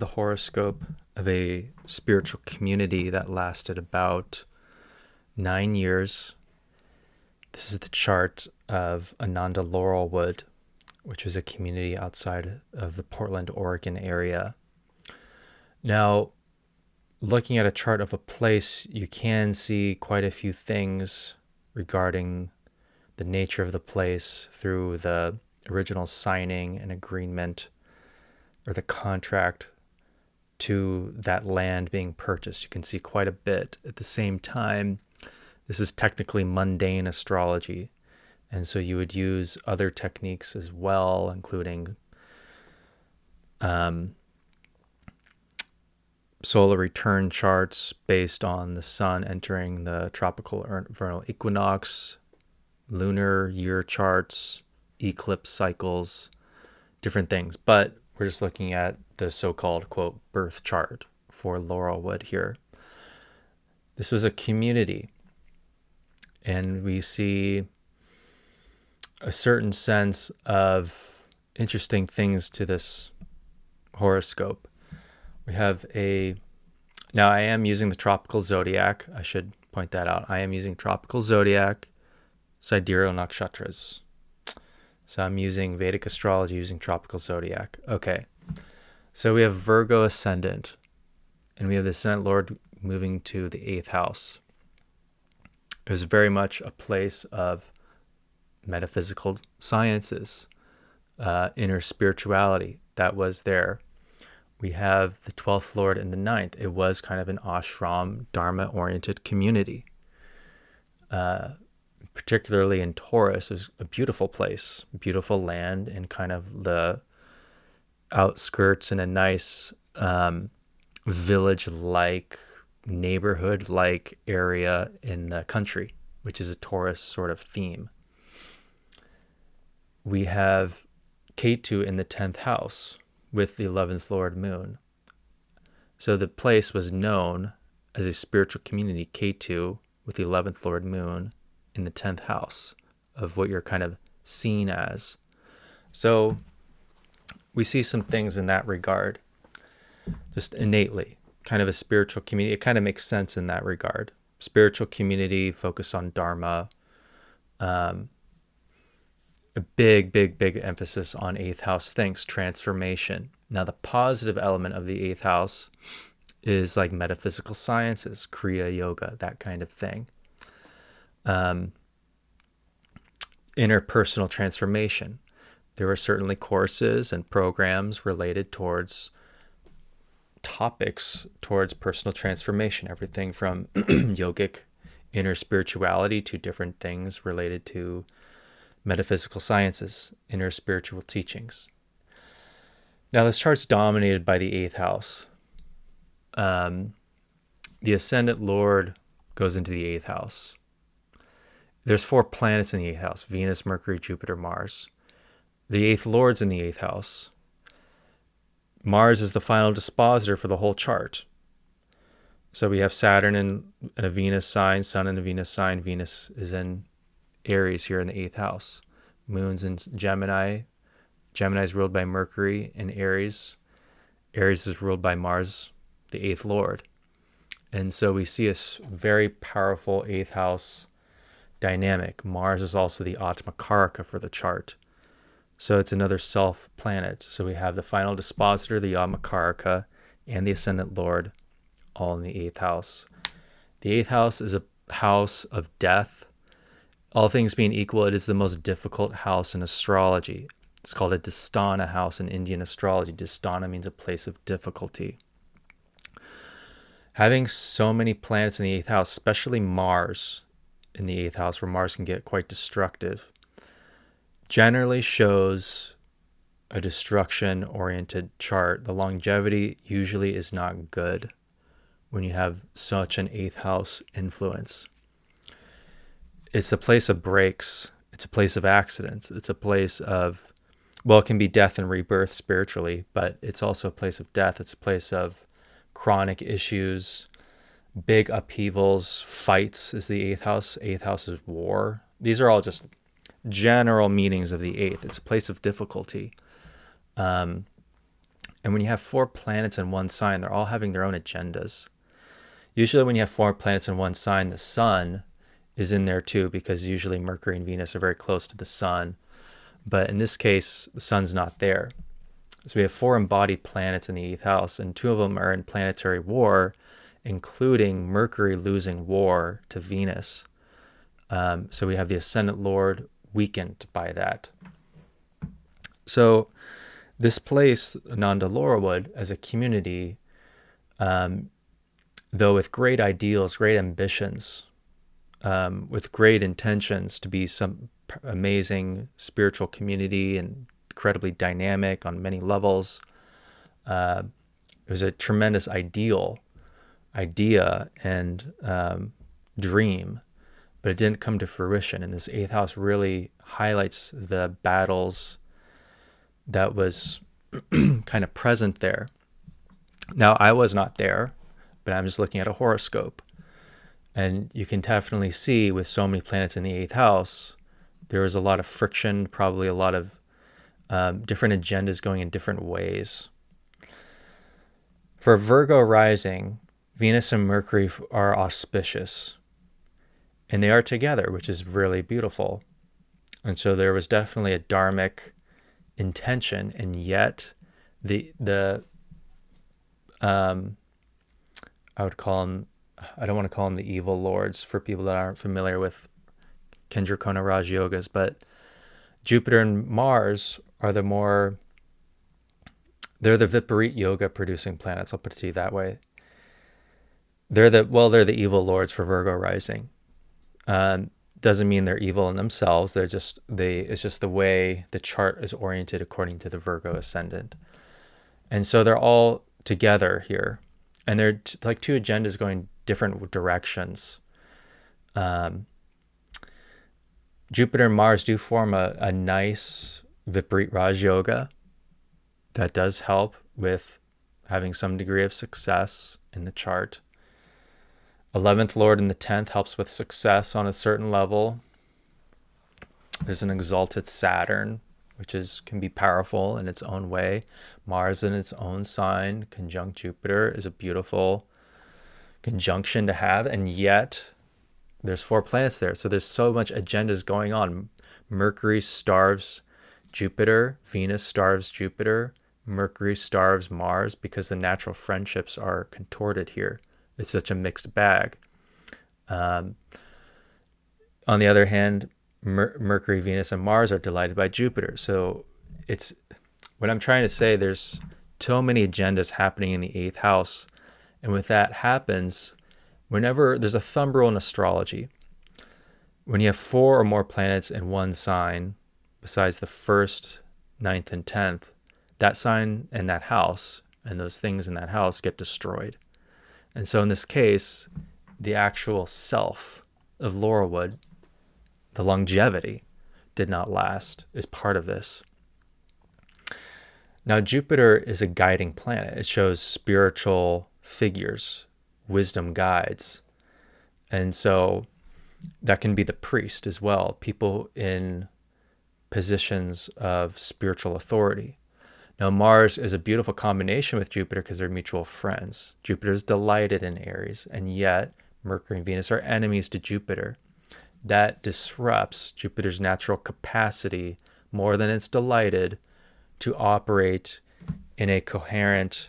the horoscope of a spiritual community that lasted about 9 years. This is the chart of Ananda Laurelwood, which is a community outside of the Portland, Oregon area. Now, looking at a chart of a place, you can see quite a few things regarding the nature of the place through the original signing and agreement or the contract to that land being purchased. You can see quite a bit. At the same time, this is technically mundane astrology, and so you would use other techniques as well, including solar return charts based on the sun entering the tropical vernal equinox, lunar year charts, eclipse cycles, different things. But we're just looking at the so-called, quote, birth chart for Laurelwood here. This was a community, and we see a certain sense of interesting things to this horoscope. We have now I am using the Tropical Zodiac. I should point that out. I am using Tropical Zodiac, Sidereal Nakshatras. So I'm using Vedic Astrology using Tropical Zodiac. Okay. So we have Virgo ascendant, and we have the Ascendant Lord moving to the 8th house. It was very much a place of metaphysical sciences, inner spirituality that was there. We have the 12th Lord in the 9th. It was kind of an ashram, dharma-oriented community. Particularly in Taurus, is a beautiful place, beautiful land, and kind of the outskirts in a nice village-like, neighborhood-like area in the country, which is a Taurus sort of theme. We have Ketu in the 10th house with the 11th Lord Moon. So the place was known as a spiritual community, Ketu, with the 11th Lord Moon in the 10th house of what you're kind of seen as. So we see some things in that regard, just innately, kind of a spiritual community. It kind of makes sense in that regard. Spiritual community, focus on Dharma, a big emphasis on 8th house things, transformation. Now, the positive element of the 8th house is like metaphysical sciences, Kriya Yoga, that kind of thing. Interpersonal transformation. There were certainly courses and programs related towards topics towards personal transformation, everything from yogic inner spirituality to different things related to metaphysical sciences, inner spiritual teachings. Now, this chart's dominated by the 8th house. The Ascendant Lord goes into the 8th house. There's 4 planets in the 8th house: Venus, Mercury, Jupiter, Mars. The 8th Lord's in the 8th house. Mars is the final dispositor for the whole chart. So we have Saturn in a Venus sign, Sun in a Venus sign. Venus is in Aries here in the 8th house. Moon's in Gemini. Gemini is ruled by Mercury in Aries. Aries is ruled by Mars, the 8th Lord. And so we see a very powerful 8th house dynamic. Mars is also the Atma Karaka for the chart. So it's another self planet. So we have the final dispositor, the Atma Karaka, and the Ascendant Lord, all in the 8th house. The 8th house is a house of death. All things being equal, it is the most difficult house in astrology. It's called a Dhisthana house in Indian astrology. Dhisthana means a place of difficulty. Having so many planets in the 8th house, especially Mars in the 8th house, where Mars can get quite destructive, generally shows a destruction-oriented chart. The longevity usually is not good when you have such an 8th house influence. It's a place of breaks. It's a place of accidents. It's a place of, well, it can be death and rebirth spiritually, but it's also a place of death. It's a place of chronic issues, big upheavals, fights is the 8th house. 8th house is war. These are all just general meanings of the 8th. It's a place of difficulty. And when you have 4 planets in one sign, they're all having their own agendas. Usually when you have 4 planets in one sign, the sun is in there too, because usually Mercury and Venus are very close to the sun. But in this case, the sun's not there. So we have 4 embodied planets in the 8th house, and 2 of them are in planetary war, including Mercury losing war to Venus. So we have the Ascendant Lord weakened by that. So this place, Ananda Laurelwood, as a community, though with great ideals, great ambitions, with great intentions to be some amazing spiritual community and incredibly dynamic on many levels, it was a tremendous idea and dream, but it didn't come to fruition. And this 8th house really highlights the battles that was kind of present there. Now, I was not there, but I'm just looking at a horoscope. And you can definitely see with so many planets in the 8th house, there was a lot of friction, probably a lot of different agendas going in different ways. For Virgo rising, Venus and Mercury are auspicious. And they are together, which is really beautiful. And so there was definitely a dharmic intention, and yet I would call them, I don't want to call them the evil lords for people that aren't familiar with Kendrakona Raj yogas, but Jupiter and Mars are they're the Viparit yoga producing planets. I'll put it to you that way. They're the evil lords for Virgo rising. Doesn't mean they're evil in themselves. It's just the way the chart is oriented according to the Virgo ascendant. And so they're all together here, and they're like 2 agendas going different directions. Jupiter and Mars do form a nice Viparit Raj Yoga that does help with having some degree of success in the chart. 11th Lord in the 10th helps with success on a certain level. There's an exalted Saturn, which can be powerful in its own way. Mars in its own sign, conjunct Jupiter, is a beautiful conjunction to have, and yet there's 4 planets there. So there's so much agendas going on. Mercury starves Jupiter, Venus starves Jupiter, Mercury starves Mars, because the natural friendships are contorted here. It's such a mixed bag. On the other hand, Mercury, Venus, and Mars are delighted by Jupiter. So it's what I'm trying to say. There's so many agendas happening in the 8th house. And when that happens, whenever there's a thumb rule in astrology, when you have 4 or more planets in one sign, besides the 1st, 9th, and 10th, that sign and that house and those things in that house get destroyed. And so in this case, the actual self of Laurelwood, the longevity, did not last, is part of this. Now, Jupiter is a guiding planet. It shows spiritual figures, wisdom guides. And so that can be the priest as well, people in positions of spiritual authority. Now, Mars is a beautiful combination with Jupiter because they're mutual friends. Jupiter is delighted in Aries, and yet Mercury and Venus are enemies to Jupiter. That disrupts Jupiter's natural capacity more than it's delighted to operate in a coherent,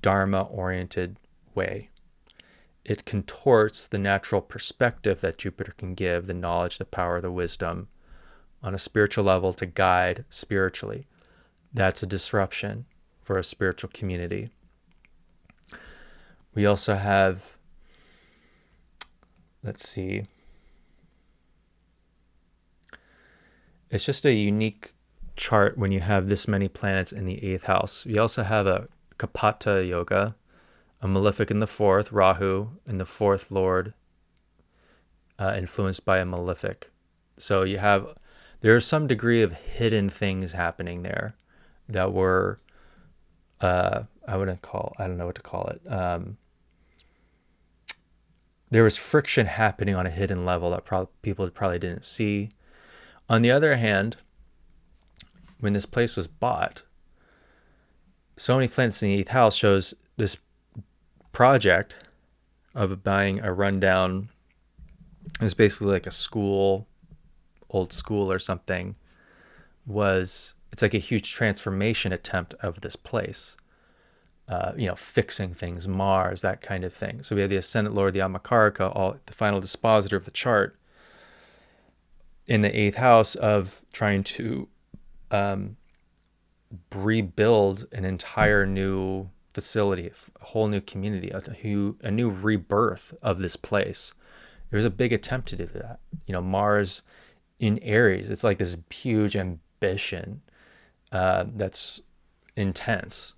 Dharma-oriented way. It contorts the natural perspective that Jupiter can give, the knowledge, the power, the wisdom, on a spiritual level to guide spiritually. That's a disruption for a spiritual community. We also have, let's see, it's just a unique chart when you have this many planets in the 8th house. You also have a Kapata yoga, a malefic in the 4th, Rahu in the 4th Lord, influenced by a malefic. So there's some degree of hidden things happening there that were, I don't know what to call it. There was friction happening on a hidden level that people probably didn't see. On the other hand, when this place was bought, so many planets in the 8th house shows this project of buying a rundown. It's basically like a school, old school or something. It's like a huge transformation attempt of this place. Fixing things, Mars, that kind of thing. So we have the Ascendant Lord, the Amakarika, all the final dispositor of the chart in the 8th house of trying to rebuild an entire new facility, a whole new community, a new rebirth of this place. There was a big attempt to do that. Mars in Aries, it's like this huge ambition that's intense.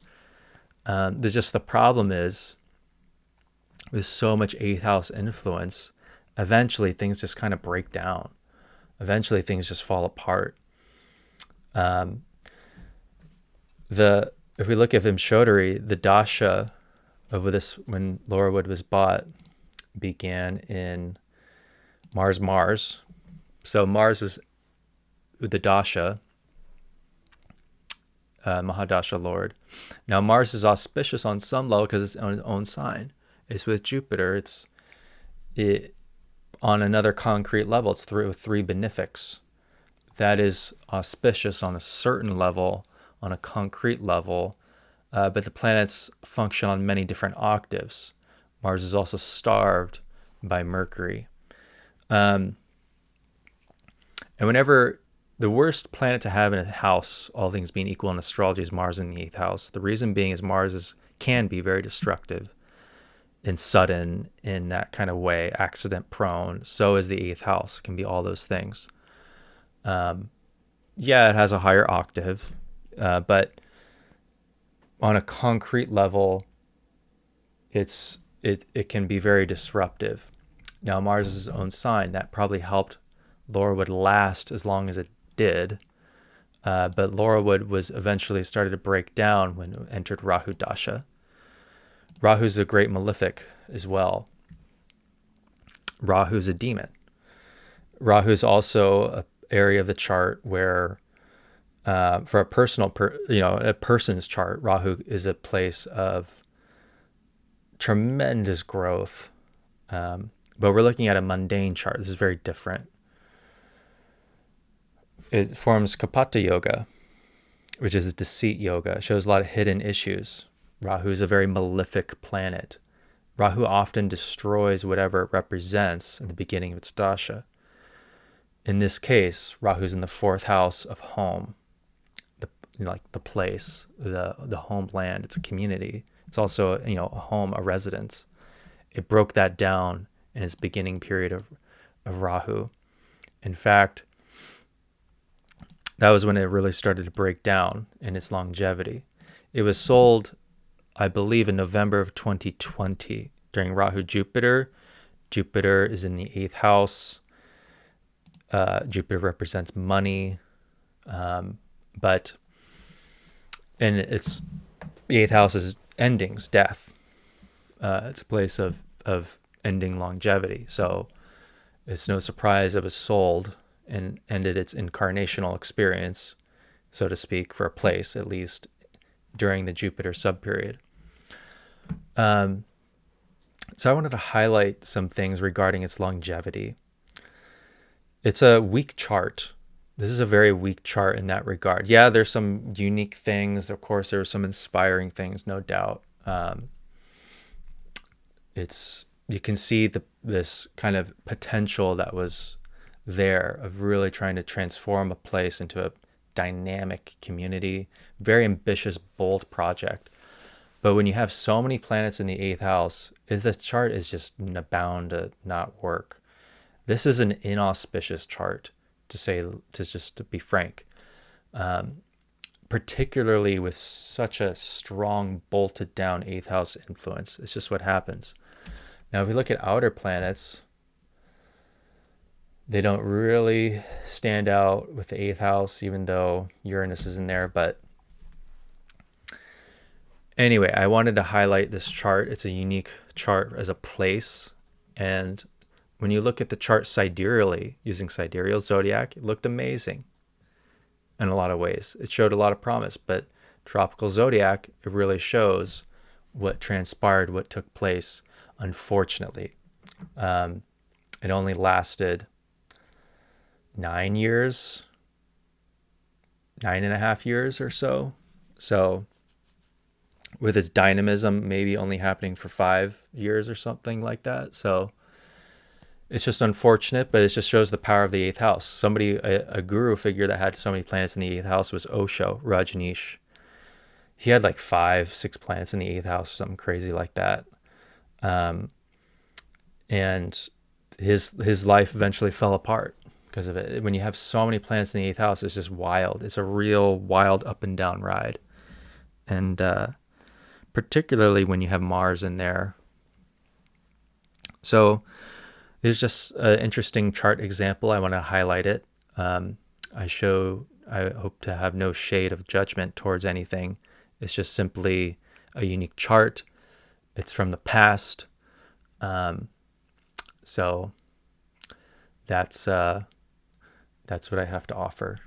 The problem is, with so much 8th house influence, eventually things just kind of break down. Eventually things just fall apart. If we look at Vimshodari, the dasha of this, when Laurelwood was bought, began in Mars. So Mars was the dasha, Mahadasha Lord. Now Mars is auspicious on some level because it's on its own sign. It's with Jupiter. On another concrete level, it's through 3 benefics. That is auspicious on a certain level, on a concrete level, but the planets function on many different octaves. Mars is also starved by Mercury. And whenever the worst planet to have in a house, all things being equal in astrology, is Mars in the 8th house. The reason being is Mars can be very destructive and sudden in that kind of way, accident prone. So is the 8th house. It can be all those things. It has a higher octave, but on a concrete level, it can be very disruptive. Now Mars is his own sign. That probably helped Laurelwood last as long as it did. But Laurelwood was eventually started to break down when it entered Rahu Dasha. Rahu's a great malefic as well. Rahu's a demon. Rahu's also an area of the chart where, for a person's chart, Rahu is a place of tremendous growth. But we're looking at a mundane chart. This is very different. It forms Kapata Yoga, which is deceit yoga. It shows a lot of hidden issues. Rahu is a very malefic planet. Rahu often destroys whatever it represents at the beginning of its dasha. In this case, Rahu's in the 4th house of home, the place, the homeland. It's a community. It's also a home, a residence. It broke that down in its beginning period of Rahu. In fact, that was when it really started to break down in its longevity. It was sold, I believe, in November of 2020 during Rahu Jupiter. Jupiter is in the 8th house. Jupiter represents money, but the 8th house is endings, death. It's a place of ending longevity. So it's no surprise it was sold and ended its incarnational experience, so to speak, for a place, at least during the Jupiter subperiod. So I wanted to highlight some things regarding its longevity. It's a weak chart. This is a very weak chart in that regard. Yeah, there's some unique things. Of course, there are some inspiring things, no doubt. You can see this kind of potential that was there of really trying to transform a place into a dynamic community, very ambitious, bold project. But when you have so many planets in the 8th house, the chart is just bound to not work. This is an inauspicious chart, to be frank, particularly with such a strong, bolted down 8th house influence. It's just what happens. Now, if we look at outer planets, they don't really stand out with the 8th house, even though Uranus is in there. But anyway, I wanted to highlight this chart. It's a unique chart as a place. And when you look at the chart sidereally, using sidereal zodiac, it looked amazing in a lot of ways. It showed a lot of promise. But Tropical Zodiac, it really shows what transpired, what took place. Unfortunately, it only lasted 9 and a half years or so. So with its dynamism maybe only happening for 5 years or something like that. So it's just unfortunate, but it just shows the power of the eighth house. Somebody, a guru figure that had so many planets in the eighth house was Osho, Rajneesh. He had like 5-6 planets in the eighth house, something crazy like that. And his life eventually fell apart because of it. When you have so many planets in the eighth house, it's just wild. It's a real wild up and down ride. And particularly when you have Mars in there. So there's just an interesting chart example. I want to highlight it. I hope to have no shade of judgment towards anything. It's just simply a unique chart. It's from the past. So that's what I have to offer.